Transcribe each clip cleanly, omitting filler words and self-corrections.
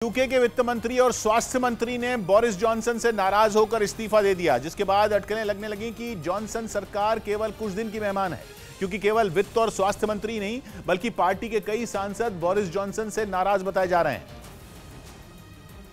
UK के वित्त मंत्री और स्वास्थ्य मंत्री ने बोरिस जॉनसन से नाराज होकर इस्तीफा दे दिया, जिसके बाद अटकलें लगने लगी कि जॉनसन सरकार केवल कुछ दिन की मेहमान है, क्योंकि केवल वित्त और स्वास्थ्य मंत्री नहीं बल्कि पार्टी के कई सांसद बोरिस जॉनसन से नाराज बताए जा रहे हैं।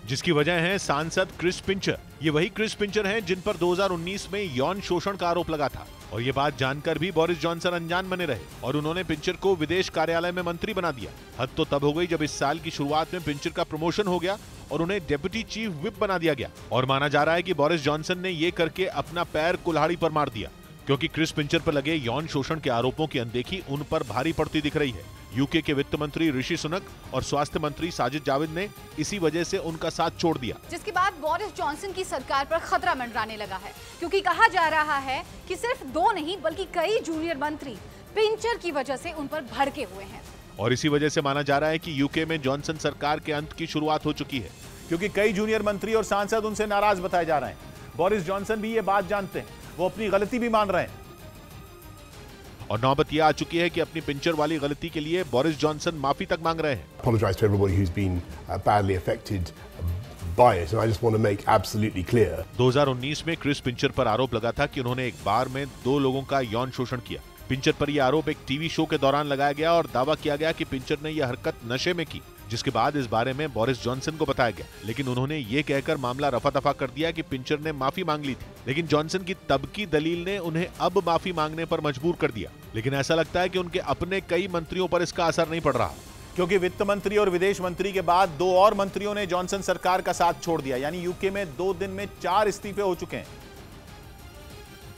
जिसकी वजह है सांसद क्रिस पिंचर। ये वही क्रिस पिंचर हैं जिन पर 2019 में यौन शोषण का आरोप लगा था, और ये बात जानकर भी बोरिस जॉनसन अनजान बने रहे और उन्होंने पिंचर को विदेश कार्यालय में मंत्री बना दिया। हद तो तब हो गई जब इस साल की शुरुआत में पिंचर का प्रमोशन हो गया और उन्हें डेप्यूटी चीफ व्हिप बना दिया गया। और माना जा रहा है कि बोरिस जॉनसन ने ये करके अपना पैर कुल्हाड़ी पर मार दिया, क्योंकि क्रिस पिंचर पर लगे यौन शोषण के आरोपों की अनदेखी उन पर भारी पड़ती दिख रही है। यूके के वित्त मंत्री ऋषि सुनक और स्वास्थ्य मंत्री साजिद जाविद ने इसी वजह से उनका साथ छोड़ दिया, जिसके बाद बोरिस जॉनसन की सरकार पर खतरा मंडराने लगा है, क्योंकि कहा जा रहा है कि सिर्फ 2 नहीं बल्कि कई जूनियर मंत्री पिंचर की वजह से उन पर भड़के हुए हैं। और इसी वजह से माना जा रहा है कि यूके में जॉनसन सरकार के अंत की शुरुआत हो चुकी है, क्योंकि कई जूनियर मंत्री और सांसद उनसे नाराज बताए जा रहे हैं। बोरिस जॉनसन भी ये बात जानते हैं, वो अपनी गलती भी मान रहे हैं। और नौबत यह आ चुकी है कि अपनी पिंचर वाली गलती के लिए बोरिस जॉनसन माफी तक मांग रहे हैं। Apologize to everybody who's been badly affected by it, and I just want to make absolutely clear. 2019 में क्रिस पिंचर पर आरोप लगा था कि उन्होंने एक बार में 2 लोगों का यौन शोषण किया। पिंचर पर यह आरोप एक टीवी शो के दौरान लगाया गया और दावा किया गया कि पिंचर ने यह हरकत नशे में की, जिसके बाद इस बारे में बोरिस जॉनसन को बताया गया, लेकिन उन्होंने ये कहकर मामला रफा दफा कर दिया कि पिंचर ने माफी मांग ली थी। लेकिन जॉनसन की तब की दलील ने उन्हें अब माफी मांगने पर मजबूर कर दिया। लेकिन ऐसा लगता है कि उनके अपने कई मंत्रियों पर इसका असर नहीं पड़ रहा, क्योंकि वित्त मंत्री और विदेश मंत्री के बाद 2 और मंत्रियों ने जॉनसन सरकार का साथ छोड़ दिया, यानी यूके में 2 दिन में 4 इस्तीफे हो चुके हैं,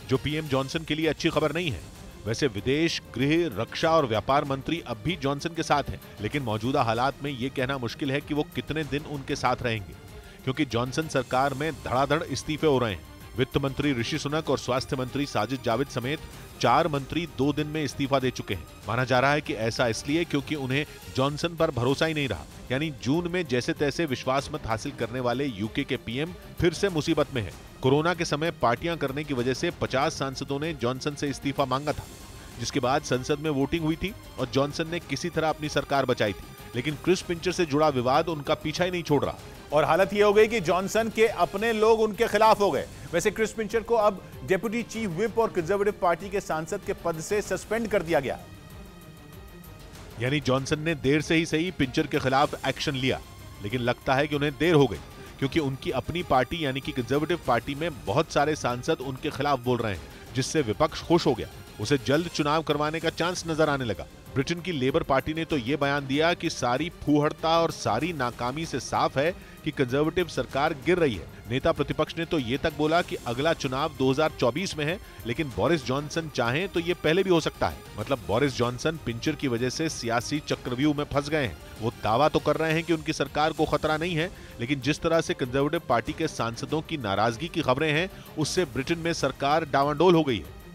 जो पीएम जॉनसन के लिए अच्छी खबर नहीं है। वैसे विदेश, गृह, रक्षा और व्यापार मंत्री अब भी जॉनसन के साथ हैं, लेकिन मौजूदा हालात में यह कहना मुश्किल है कि वो कितने दिन उनके साथ रहेंगे, क्योंकि जॉनसन सरकार में धड़ाधड़ इस्तीफे हो रहे हैं। वित्त मंत्री ऋषि सुनक और स्वास्थ्य मंत्री साजिद जाविद समेत 4 मंत्री 2 दिन में इस्तीफा दे चुके हैं। माना जा रहा है कि ऐसा इसलिए क्योंकि उन्हें जॉनसन पर भरोसा ही नहीं रहा, यानी जून में जैसे तैसे विश्वास मत हासिल करने वाले यूके के पीएम फिर से मुसीबत में है। कोरोना के समय पार्टियां करने की वजह से 50 सांसदों ने जॉनसन से इस्तीफा मांगा था, जिसके बाद संसद में वोटिंग हुई थी और जॉनसन ने किसी तरह अपनी सरकार बचाई थी। लेकिन क्रिस पिंचर से जुड़ा विवाद उनका पीछा ही नहीं छोड़ रहा, और हालत यह हो गई कि जॉनसन के अपने लोग उनके खिलाफ हो गए। वैसे क्रिस पिंचर को अब डेप्यूटी चीफ व्हिप और कंजर्वेटिव पार्टी के सांसद के पद से सस्पेंड कर दिया गया। यानी जॉनसन ने देर से ही सही पिंचर के खिलाफ एक्शन लिया, लेकिन लगता है कि उन्हें देर हो गई, क्योंकि उनकी अपनी पार्टी यानी कि कंजर्वेटिव पार्टी में बहुत सारे सांसद उनके खिलाफ बोल रहे हैं, जिससे विपक्ष खुश हो गया। उसे जल्द चुनाव करवाने का चांस नजर आने लगा। ब्रिटेन की लेबर पार्टी ने तो ये बयान दिया कि सारी फूहड़ता और सारी नाकामी से साफ है कि कंजर्वेटिव सरकार गिर रही है। नेता प्रतिपक्ष ने तो ये तक बोला कि अगला चुनाव 2024 में है, लेकिन बोरिस जॉनसन चाहें तो ये पहले भी हो सकता है। मतलब बोरिस जॉनसन पिंचर की वजह से सियासी चक्रव्यूह में फंस गए हैं। वो दावा तो कर रहे हैं कि उनकी सरकार को खतरा नहीं है, लेकिन जिस तरह से कंजर्वेटिव पार्टी के सांसदों की नाराजगी की खबरें हैं, उससे ब्रिटेन में सरकार डावाडोल हो गई है।